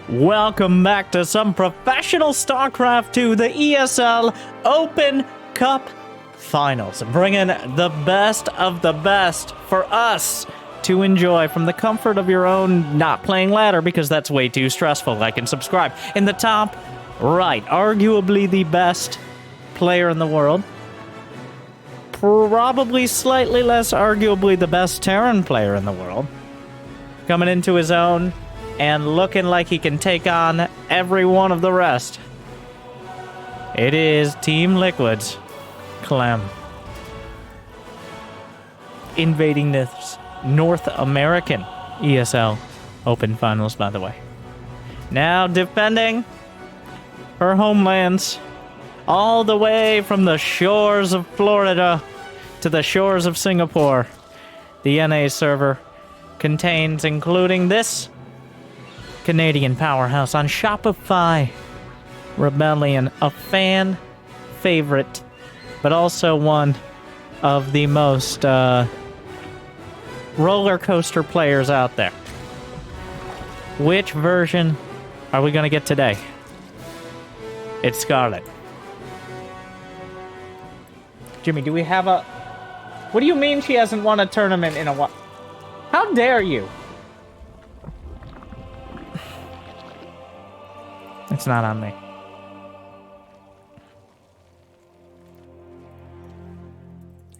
Welcome back to some professional StarCraft 2, the ESL Open Cup Finals, bringing the best of the best for us to enjoy from the comfort of your own, not playing ladder because that's way too stressful. Like and subscribe. In the top right, arguably the best player in the world, probably slightly less arguably the best Terran player in the world, coming into his own and looking like he can take on every one of the rest. It is Team Liquid's Clem. Invading this North American ESL Open Finals, by the way. Now defending her homelands all the way from the shores of Florida to the shores of Singapore. The NA server contains, including this Canadian powerhouse on Shopify, Rebellion, a fan favorite, but also one of the most roller coaster players out there. Which version are we going to get today? It's Scarlett. Jimmy, do we have a... What do you mean she hasn't won a tournament in a while? How dare you? It's not on me.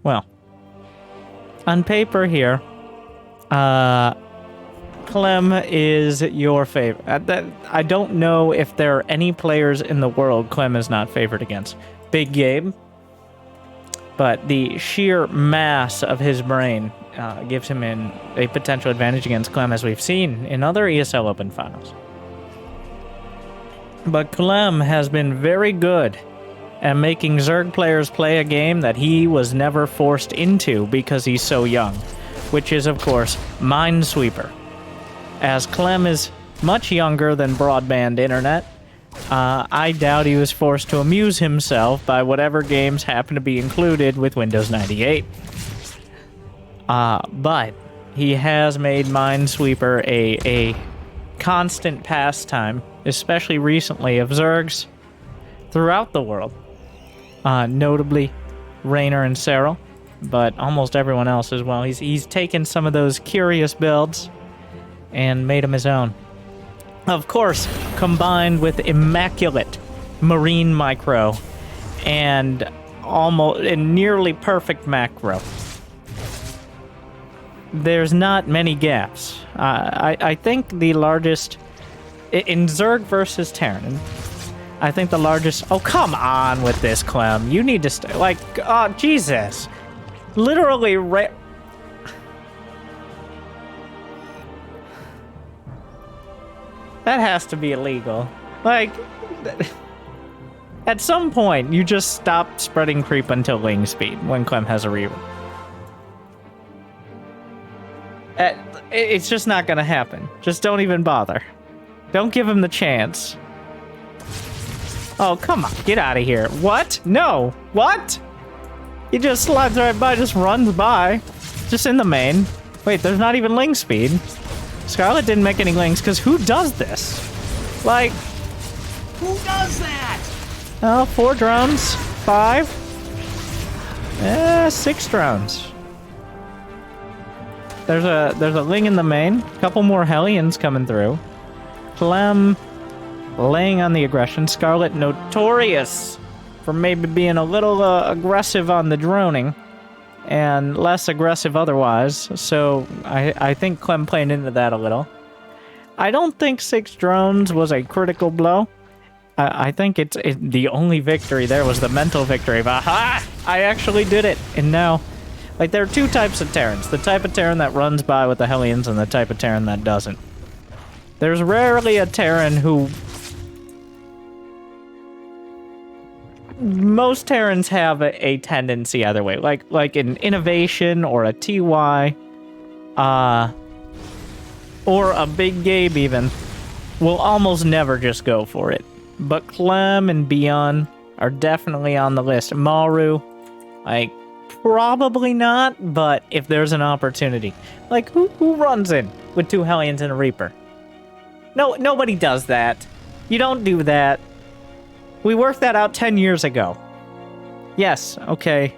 Well, on paper here, Clem is your favorite. I don't know if there are any players in the world Clem is not favored against. Big game, but the sheer mass of his brain gives him a potential advantage against Clem, as we've seen in other ESL Open Finals. But Clem has been very good at making Zerg players play a game that he was never forced into because he's so young, which is, of course, Minesweeper. As Clem is much younger than broadband internet, I doubt he was forced to amuse himself by whatever games happen to be included with Windows 98. But he has made Minesweeper a constant pastime, especially recently, of Zergs throughout the world. Notably Raynor and Cyril, but almost everyone else as well. He's taken some of those curious builds and made them his own. Of course, combined with immaculate marine micro and nearly perfect macro. There's not many gaps. I think the largest in Zerg versus Terran, I think the largest... Oh, come on with this, Clem. You need to stay. Like, oh, Jesus. Literally, that has to be illegal. Like, at some point, you just stop spreading creep until ling speed when Clem has a reaver. It's just not gonna happen. Just don't even bother. Don't give him the chance. Oh, come on. Get out of here. What? No. What? He just slides right by, just runs by. Just in the main. Wait, there's not even ling speed. Scarlett didn't make any lings, because who does this? Like... Who does that? Oh, 4 drones. 5. 6 drones. There's a ling in the main. A couple more Hellions coming through. Clem laying on the aggression. Scarlett notorious for maybe being a little aggressive on the droning and less aggressive otherwise. So I think Clem playing into that a little. I don't think 6 drones was a critical blow. I think the only victory there was the mental victory of, aha! I actually did it! And now, like, there are 2 types of Terrans. The type of Terran that runs by with the Hellions and the type of Terran that doesn't. There's rarely a Terran who... Most Terrans have a tendency either way. Like an Innovation or a TY, or a Big Gabe even, will almost never just go for it. But Clem and Beyond are definitely on the list. Maru, like, probably not, but if there's an opportunity. Like, who runs in with 2 Hellions and a Reaper? No, nobody does that. You don't do that. We worked that out 10 years ago. Yes, okay.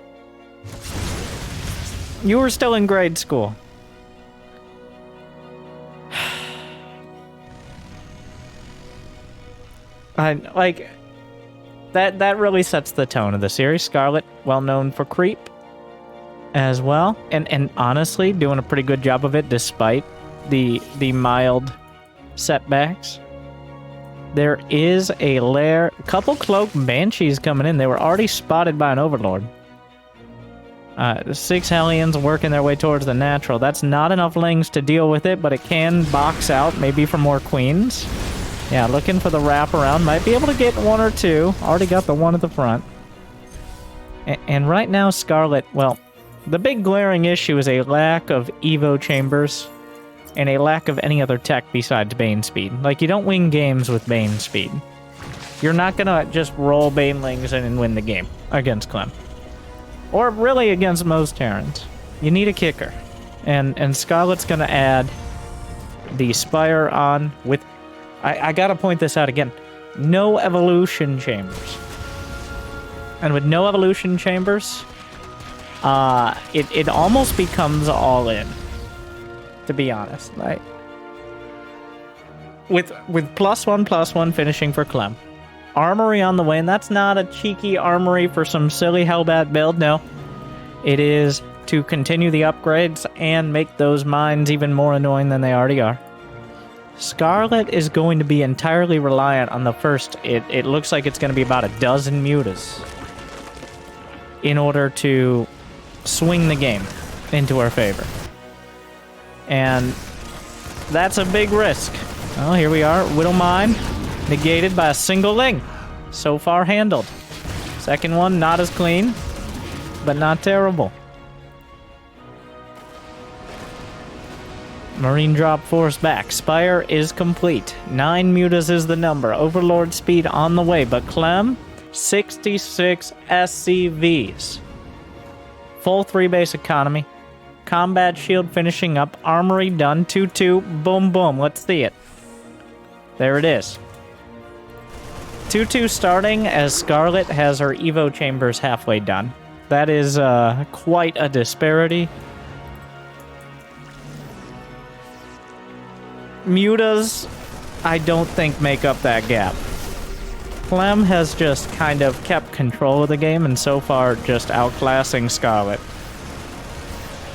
You were still in grade school. That really sets the tone of the series. Scarlett, well known for creep as well, and honestly doing a pretty good job of it despite the mild setbacks. There is a couple cloaked banshees coming in. They were already spotted by an overlord. 6 Hellions working their way towards the natural. That's not enough lings to deal with it, but it can box out, maybe for more queens. Yeah, looking for the wraparound. Might be able to get 1 or 2. Already got the 1 at the front. And right now, Scarlett, well, the big glaring issue is a lack of Evo chambers and a lack of any other tech besides Bane speed. Like, you don't win games with Bane speed. You're not gonna just roll Banelings in and win the game against Clem. Or really against most Terrans. You need a kicker. And Scarlett's gonna add the Spire on with... I gotta point this out again. No evolution chambers. And with no evolution chambers, it almost becomes all in. To be honest, like with +1/+1 finishing for Clem, armory on the way, and that's not a cheeky armory for some silly Hellbat build. No, it is to continue the upgrades and make those mines even more annoying than they already are. Scarlett is going to be entirely reliant on the first. It looks like it's going to be about a dozen mutas in order to swing the game into our favor. And that's a big risk. Well, here we are. Widow Mine negated by a single ling. So far handled. Second one, not as clean, but not terrible. Marine drop force back. Spire is complete. 9 mutas is the number. Overlord speed on the way. But Clem, 66 SCVs. Full 3-base economy. Combat shield finishing up. Armory done. 2-2. Boom, boom. Let's see it. There it is. 2-2 starting as Scarlett has her Evo chambers halfway done. That is quite a disparity. Mutas, I don't think, make up that gap. Clem has just kind of kept control of the game and so far just outclassing Scarlett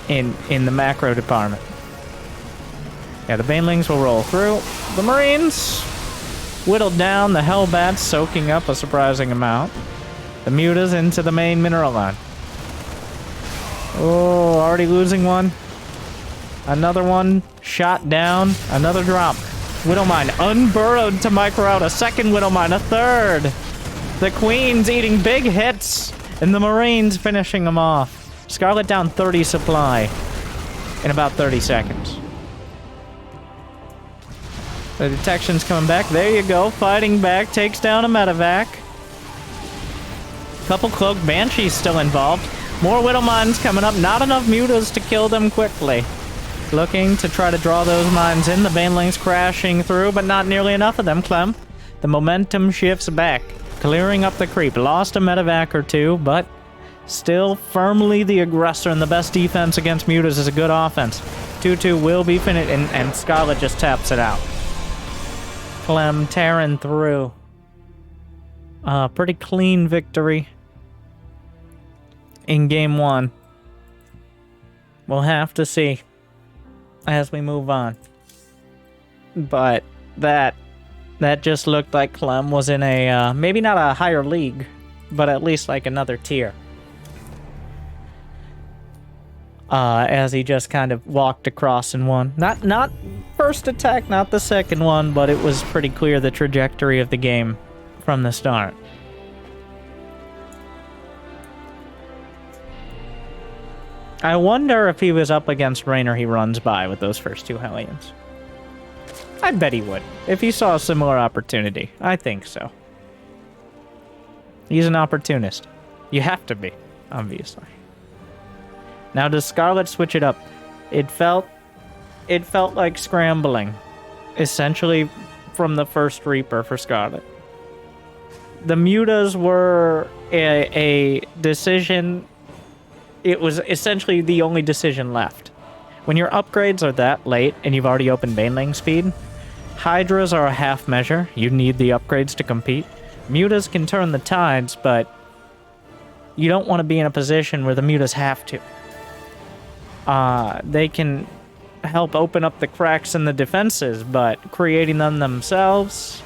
in the macro department. Yeah, the Banelings will roll through. The Marines whittled down. The Hellbats soaking up a surprising amount. The Mutas into the main mineral line. Oh, already losing one. Another one shot down. Another drop. Widowmine unburrowed to micro out. A second Widowmine. A third. The Queen's eating big hits. And the Marines finishing them off. Scarlett down 30 supply in about 30 seconds. The detection's coming back. There you go. Fighting back. Takes down a medevac. Couple cloaked banshees still involved. More Widowmines coming up. Not enough mutas to kill them quickly. Looking to try to draw those mines in. The Banelings crashing through, but not nearly enough of them, Clem. The momentum shifts back. Clearing up the creep. Lost a medevac or two, but still firmly the aggressor, and the best defense against mutas is a good offense. 2-2 will be finished, and Scarlett just taps it out. Clem Terran through. Pretty clean victory in game 1. We'll have to see as we move on. But that just looked like Clem was in a, maybe not a higher league, but at least like another tier. As he just kind of walked across and won. Not first attack, not the second one, but it was pretty clear the trajectory of the game from the start. I wonder if he was up against Raynor he runs by with those first 2 Hellions. I bet he would, if he saw a similar opportunity. I think so. He's an opportunist. You have to be, obviously. Now, does Scarlett switch it up? It felt like scrambling. Essentially, from the first Reaper for Scarlett. The mutas were a decision. It was essentially the only decision left. When your upgrades are that late and you've already opened baneling speed, Hydras are a half measure. You need the upgrades to compete. Mutas can turn the tides, but you don't want to be in a position where the mutas have to. They can help open up the cracks in the defenses, but creating them themselves,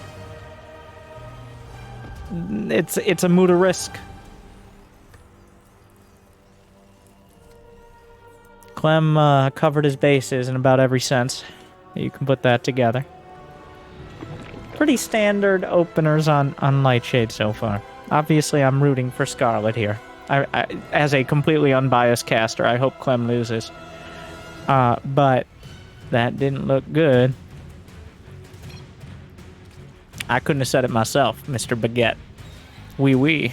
it's a muta risk. Clem covered his bases in about every sense. You can put that together. Pretty standard openers on Lightshade so far. Obviously, I'm rooting for Scarlett here. I, as a completely unbiased caster, I hope Clem loses. But that didn't look good. I couldn't have said it myself, Mr. Baguette. Oui, oui.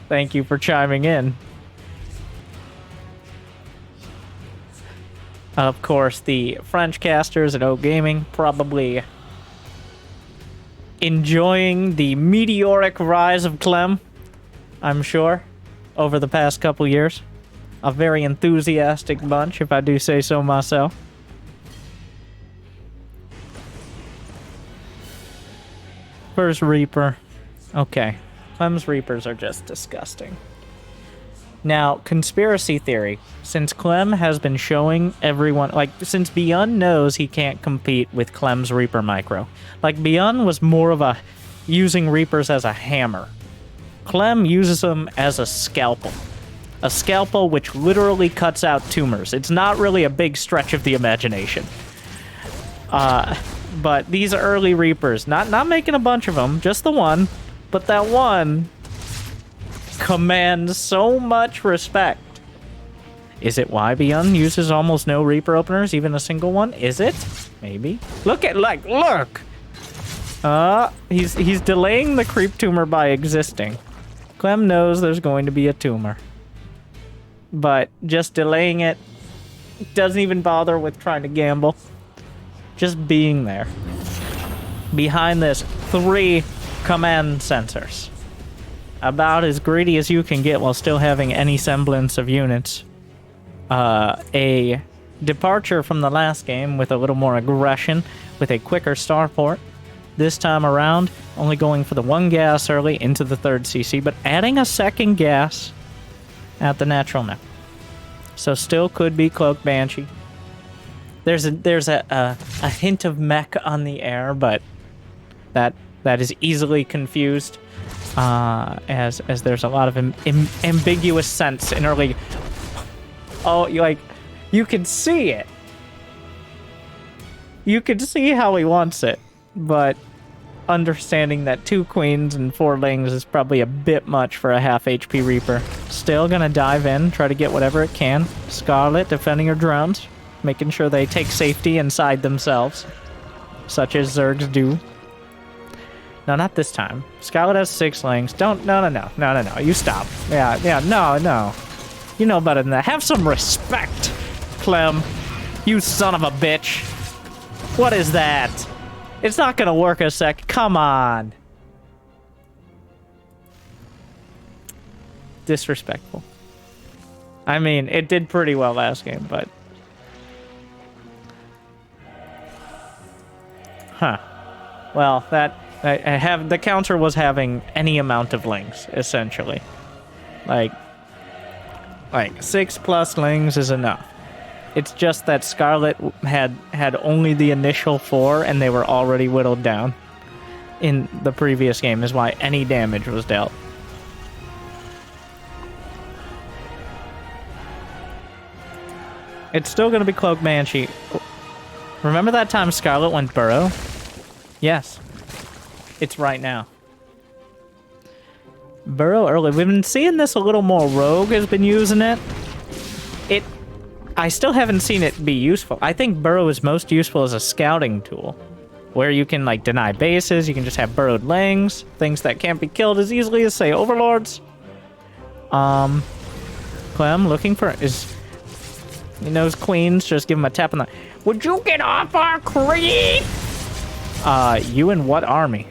Thank you for chiming in. Of course, the French casters at O Gaming probably enjoying the meteoric rise of Clem, I'm sure, over the past couple years. A very enthusiastic bunch, if I do say so myself. First Reaper. Okay. Clem's Reapers are just disgusting. Now, conspiracy theory. Since Clem has been showing everyone... Like, since Beyond knows he can't compete with Clem's Reaper micro. Like, Beyond was more of a... using Reapers as a hammer. Clem uses them as a scalpel. A scalpel which literally cuts out tumors. It's not really a big stretch of the imagination. But these early Reapers, not making a bunch of them, just the one... But that one commands so much respect. Is it why Beyond uses almost no Reaper openers, even a single one? Is it? Maybe. Look at, like, look! He's delaying the creep tumor by existing. Clem knows there's going to be a tumor. But just delaying it doesn't even bother with trying to gamble. Just being there. Behind this, 3 command sensors. About as greedy as you can get while still having any semblance of units. A departure from the last game with a little more aggression, with a quicker starport. This time around, only going for the 1 gas early into the 3rd CC, but adding a 2nd gas at the natural net. So still could be Cloak Banshee. There's a hint of mech on the air, but that is easily confused, as there's a lot of ambiguous sense in early... Oh, you can see it. You can see how he wants it, but understanding that 2 queens and 4 lings is probably a bit much for a half HP Reaper. Still gonna dive in, try to get whatever it can. Scarlett defending her drones, making sure they take safety inside themselves, such as Zergs do. No, not this time. Scarlett has 6 lings. No. You stop. Yeah, no. You know better than that. Have some respect, Clem. You son of a bitch. What is that? It's not gonna work a sec. Come on. Disrespectful. I mean, it did pretty well last game, but... Huh. Well, the counter was having any amount of lings, essentially. Like 6+ lings is enough. It's just that Scarlett had only the initial 4, and they were already whittled down in the previous game, is why any damage was dealt. It's still going to be Cloak Banshee. Remember that time Scarlett went Burrow? Yes. It's right now. Burrow early. We've been seeing this a little more. Rogue has been using it. I still haven't seen it be useful. I think Burrow is most useful as a scouting tool, where you can, like, deny bases, you can just have burrowed lings, things that can't be killed as easily as, say, overlords. Clem looking for... He knows queens. Just give him a tap on the... Would you get off our creep? You and what army?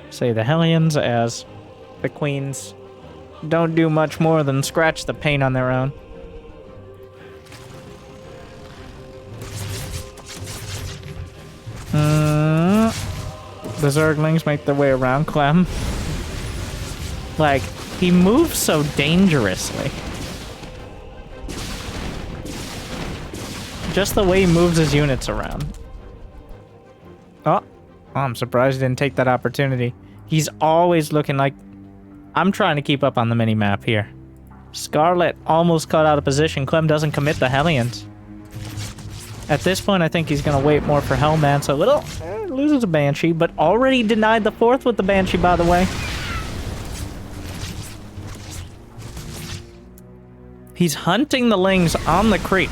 Say the Hellions, as the queens don't do much more than scratch the paint on their own. The Zerglings make their way around Clem. Like, he moves so dangerously. Just the way he moves his units around. Oh, I'm surprised he didn't take that opportunity. He's always looking like... I'm trying to keep up on the mini-map here. Scarlett almost caught out of position. Clem doesn't commit the Hellions. At this point, I think he's going to wait more for Hellman, so little... loses a Banshee, but already denied the 4th with the Banshee, by the way. He's hunting the Lings on the creep,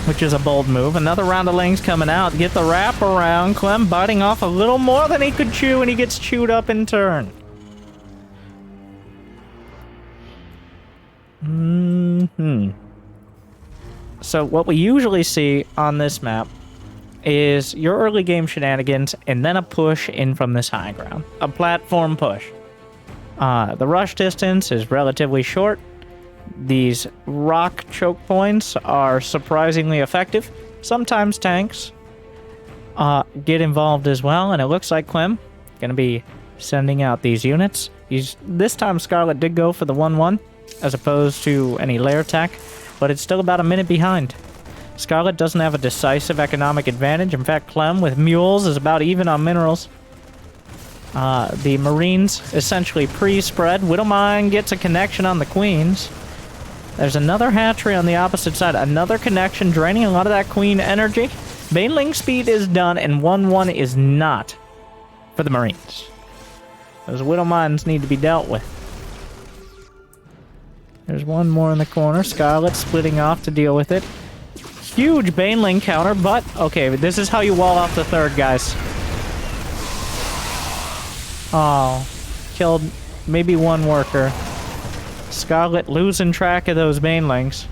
which is a bold move. Another round of Lings coming out. Get the wrap around. Clem biting off a little more than he could chew, and he gets chewed up in turn. So what we usually see on this map is your early game shenanigans and then a push in from this high ground. A platform push. The rush distance is relatively short. These rock choke points are surprisingly effective. Sometimes tanks get involved as well, and it looks like Clem going to be sending out these units. This time Scarlett did go for the 1-1 as opposed to any lair attack, but it's still about a minute behind. Scarlett doesn't have a decisive economic advantage. In fact, Clem with mules is about even on minerals. The Marines essentially pre-spread. Widowmine gets a connection on the Queens. There's another hatchery on the opposite side. Another connection draining a lot of that Queen energy. Baneling speed is done, and 1-1 is not for the Marines. Those Widowmines need to be dealt with. There's one more in the corner. Scarlett splitting off to deal with it. Huge Baneling counter, but okay, this is how you wall off the 3rd, guys. Oh, killed maybe one worker. Scarlett losing track of those Banelings.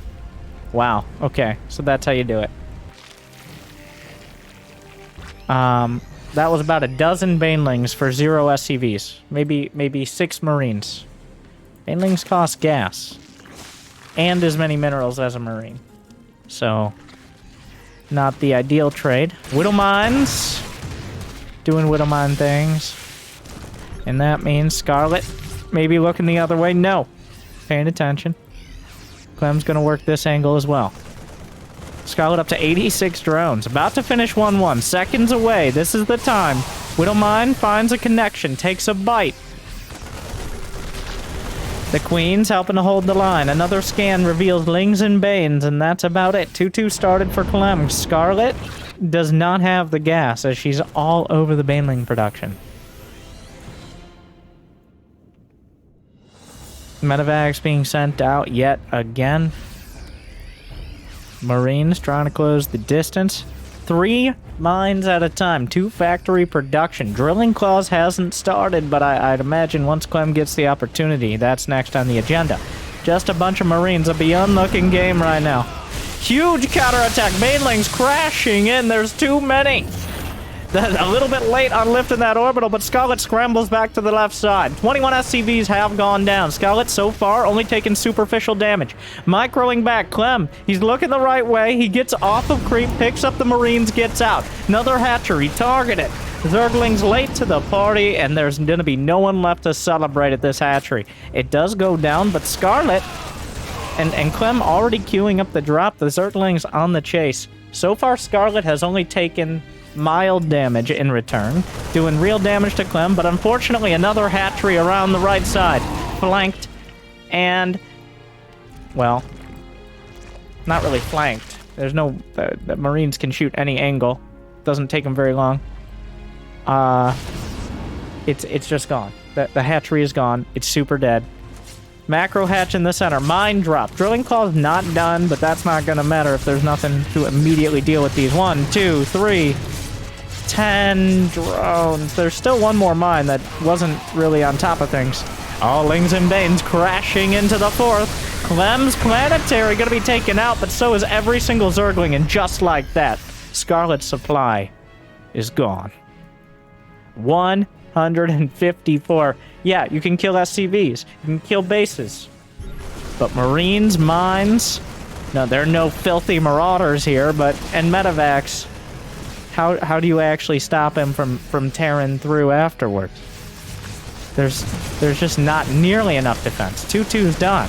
Wow, okay, so that's how you do it. That was about a dozen Banelings for 0 SCVs. Maybe 6 Marines. Banelings cost gas. And as many minerals as a Marine. So, not the ideal trade. Widowmines. Doing Widowmine things. And that means Scarlett maybe looking the other way. No. Paying attention. Clem's going to work this angle as well. Scarlett up to 86 drones. About to finish 1-1. Seconds away. This is the time. Widowmine finds a connection. Takes a bite. The Queen's helping to hold the line. Another scan reveals Lings and Banes, and that's about it. 2-2 started for Clem. Scarlett does not have the gas, as she's all over the Baneling production. Medevacs being sent out yet again. Marines trying to close the distance. 3 mines at a time. 2 factory production. Drilling Claws hasn't started, but I'd imagine once Clem gets the opportunity, that's next on the agenda. Just a bunch of Marines. A beyond-looking game right now. Huge counterattack. Banelings crashing in. There's too many. A little bit late on lifting that orbital, but Scarlett scrambles back to the left side. 21 SCVs have gone down. Scarlett, so far, only taken superficial damage. Microing back. Clem, he's looking the right way. He gets off of creep, picks up the Marines, gets out. Another hatchery, targeted. Zerglings late to the party, and there's going to be no one left to celebrate at this hatchery. It does go down, but Scarlett and Clem already queuing up the drop. The Zerglings on the chase. So far, Scarlett has only taken mild damage in return, doing real damage to Clem, but unfortunately another hatchery around the right side, flanked, and, well, not really flanked. There's no, the Marines can shoot any angle. Doesn't take them very long. It's just gone. The hatchery is gone. It's super dead. Macro hatch in the center. Mine drop. Drilling Claw's not done, but that's not going to matter if there's nothing to immediately deal with these. 1, 2, 3, 10 drones. There's still one more mine that wasn't really on top of things. Oh, Lings and Banes crashing into the 4th. Clem's planetary gonna be taken out, but so is every single Zergling, and just like that, Scarlett's supply is gone. 154. Yeah, you can kill SCVs. You can kill bases. But Marines, mines... No, there are no filthy marauders here, and medevacs... How do you actually stop him from tearing through afterwards? There's just not nearly enough defense. 2-2's done.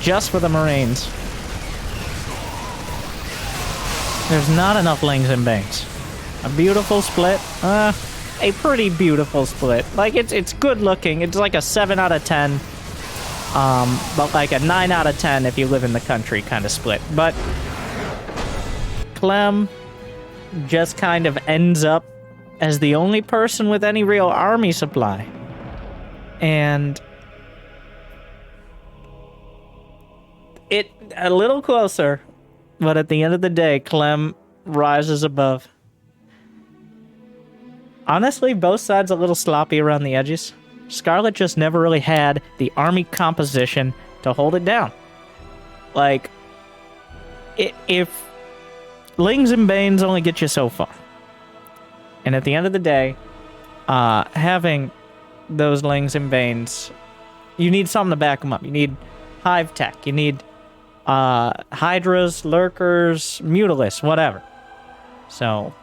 Just for the Marines. There's not enough Lings and Bangs. A beautiful split. A pretty beautiful split. Like, it's good looking. It's like a 7 out of 10. But like a 9 out of 10 if you live in the country kind of split. But Clem just kind of ends up as the only person with any real army supply. And it a little closer, but at the end of the day, Clem rises above. Honestly, both sides a little sloppy around the edges. Scarlett just never really had the army composition to hold it down. Like, if Lings and Banes only get you so far. And at the end of the day, having those Lings and Banes, you need something to back them up. You need hive tech. You need Hydras, Lurkers, Mutalisks, whatever. So...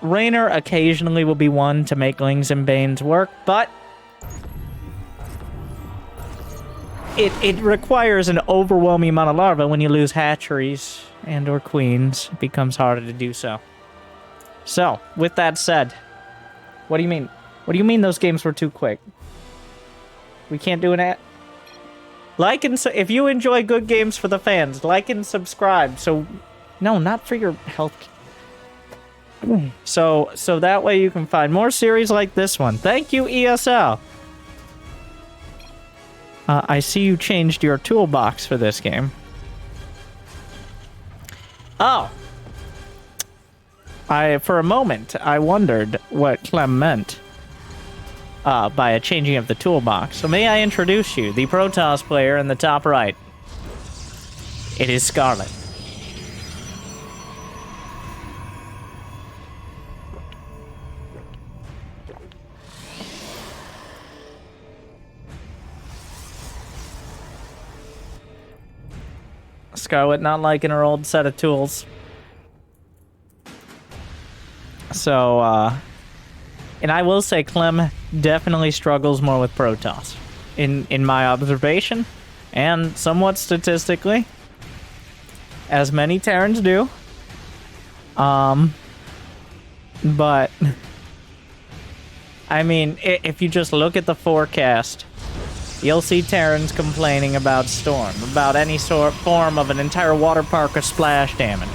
Raynor occasionally will be one to make Lings and Banes work, but it requires an overwhelming amount of larvae. When you lose hatcheries and or queens, it becomes harder to do so. So, with that said, what do you mean? What do you mean those games were too quick? We can't do an ad? Like and if you enjoy good games for the fans, like and subscribe. So, no, not for your health. So that way you can find more series like this one. Thank you, ESL. I see you changed your toolbox for this game. Oh. For a moment, I wondered what Clem meant by a changing of the toolbox. So may I introduce you, the Protoss player in the top right. It is Scarlett. Scarlett not liking her old set of tools. So, and I will say Clem definitely struggles more with Protoss. In my observation, and somewhat statistically, as many Terrans do. But, I mean, if you just look at the forecast, you'll see Terrans complaining about Storm, about any form of an entire water park or splash damage.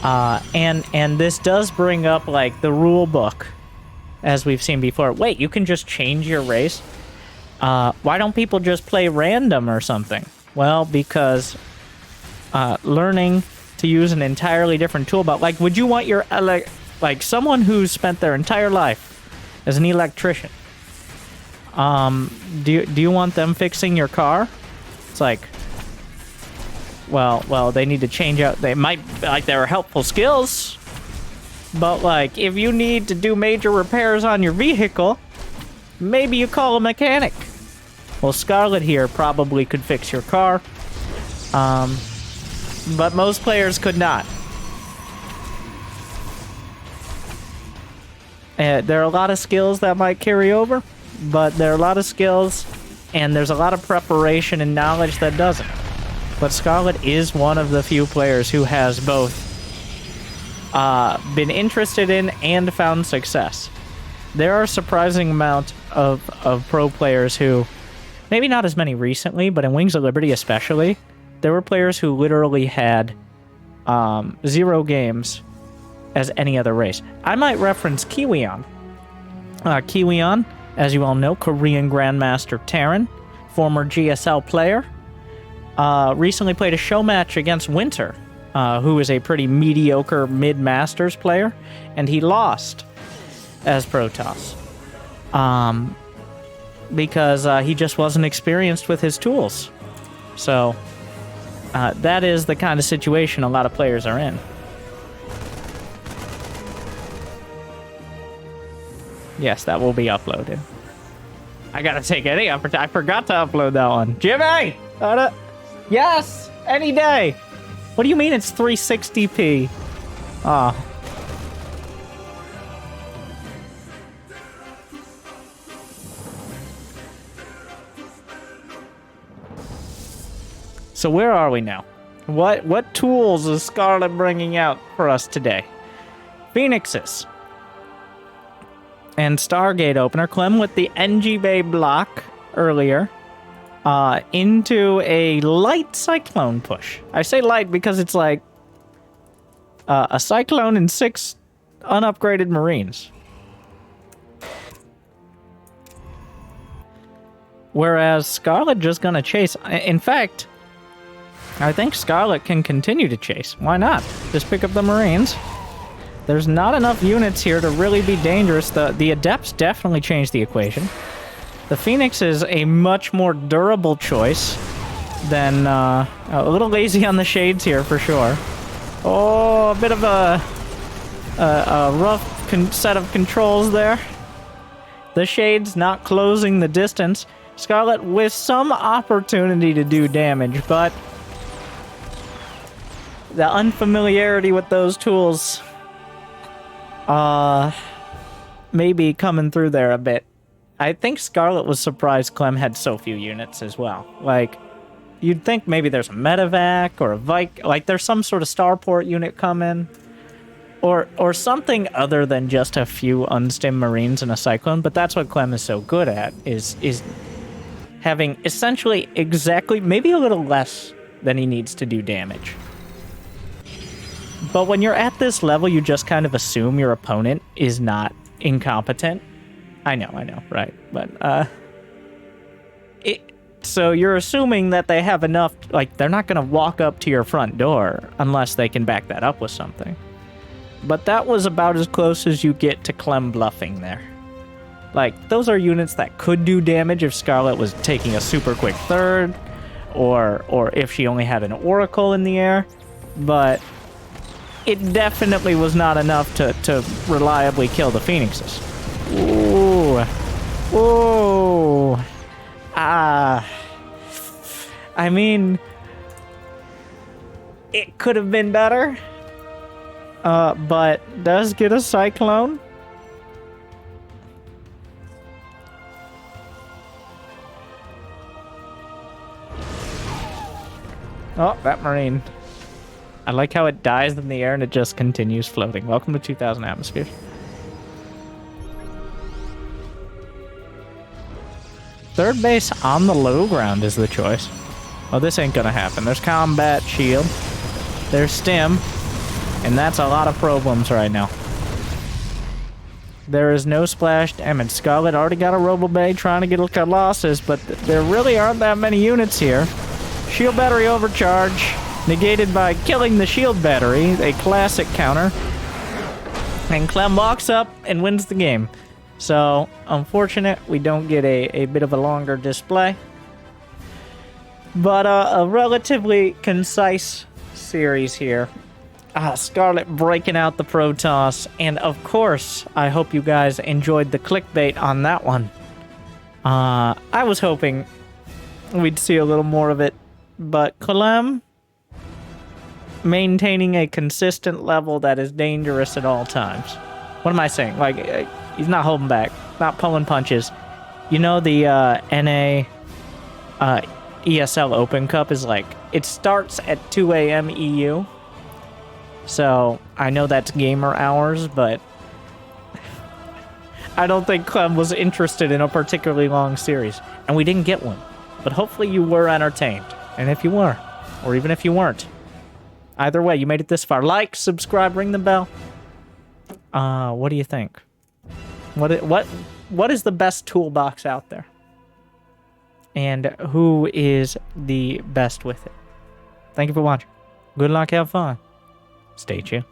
And this does bring up, like, the rule book, as we've seen before. Wait, you can just change your race? Why don't people just play random or something? Well, because learning to use an entirely different toolbox... Like, would you want your... like, someone who's spent their entire life as an electrician... do you want them fixing your car? It's like, well, they need to change out. They might, like, there are helpful skills, but, like, if you need to do major repairs on your vehicle, maybe you call a mechanic. Well, Scarlett here probably could fix your car, but most players could not. There are a lot of skills that might carry over, but there are a lot of skills, and there's a lot of preparation and knowledge that doesn't. But Scarlett is one of the few players who has both been interested in and found success. There are a surprising amount of pro players who, maybe not as many recently, but in Wings of Liberty especially, there were players who literally had 0 games as any other race. I might reference Kiwion. Kiwion, as you all know, Korean Grandmaster Terran, former GSL player, recently played a show match against Winter who is a pretty mediocre mid-masters player, and he lost as Protoss. Because he just wasn't experienced with his tools. So, that is the kind of situation a lot of players are in. Yes, that will be uploaded. I gotta take any opportunity. I forgot to upload that one. Jimmy! Yes! Any day! What do you mean it's 360p? Ah. So where are we now? What tools is Scarlett bringing out for us today? Phoenixes. And Stargate opener. Clem with the NG Bay block earlier. Into a light Cyclone push. I say light because it's like a Cyclone and 6 unupgraded Marines. Whereas Scarlett just gonna chase. In fact, I think Scarlett can continue to chase. Why not? Just pick up the Marines. There's not enough units here to really be dangerous. The Adepts definitely changed the equation. The Phoenix is a much more durable choice than... a little lazy on the shades here, for sure. Oh, a bit of a rough set of controls there. The shades not closing the distance. Scarlett with some opportunity to do damage, but... the unfamiliarity with those tools... maybe coming through there a bit. I think Scarlett was surprised Clem had so few units as well. Like, you'd think maybe there's a medevac or a like there's some sort of starport unit coming. Or something other than just a few unstim Marines and a Cyclone, but that's what Clem is so good at, is having essentially exactly, maybe a little less than he needs to do damage. But when you're at this level, you just kind of assume your opponent is not incompetent. I know, right? But, so you're assuming that they have enough, like, they're not going to walk up to your front door unless they can back that up with something. But that was about as close as you get to Clem bluffing there. Like, those are units that could do damage if Scarlett was taking a super quick third, or if she only had an Oracle in the air, but... it definitely was not enough to reliably kill the Phoenixes. Ooh. Ooh. I mean... it could have been better. But does get a Cyclone. Oh, that Marine. I like how it dies in the air and it just continues floating. Welcome to 2000 atmospheres. Third base on the low ground is the choice. Oh, this ain't gonna happen. There's combat shield. There's stim. And that's a lot of problems right now. There is no splash damage. Scarlett already got a Robo Bay trying to get losses, but there really aren't that many units here. Shield battery overcharge. Negated by killing the shield battery, a classic counter. And Clem walks up and wins the game. So, unfortunate, we don't get a bit of a longer display. But a relatively concise series here. Scarlett breaking out the Protoss. And of course, I hope you guys enjoyed the clickbait on that one. I was hoping we'd see a little more of it. But Clem... maintaining a consistent level that is dangerous at all times. What am I saying? Like, he's not holding back, not pulling punches. You know, the NA ESL Open Cup is like, it starts at 2 a.m. EU. So, I know that's gamer hours, but I don't think Clem was interested in a particularly long series. And we didn't get one. But hopefully you were entertained. And if you were, or even if you weren't, either way, you made it this far. Like, subscribe, ring the bell. What do you think? What is the best toolbox out there? And who is the best with it? Thank you for watching. Good luck, have fun. statue.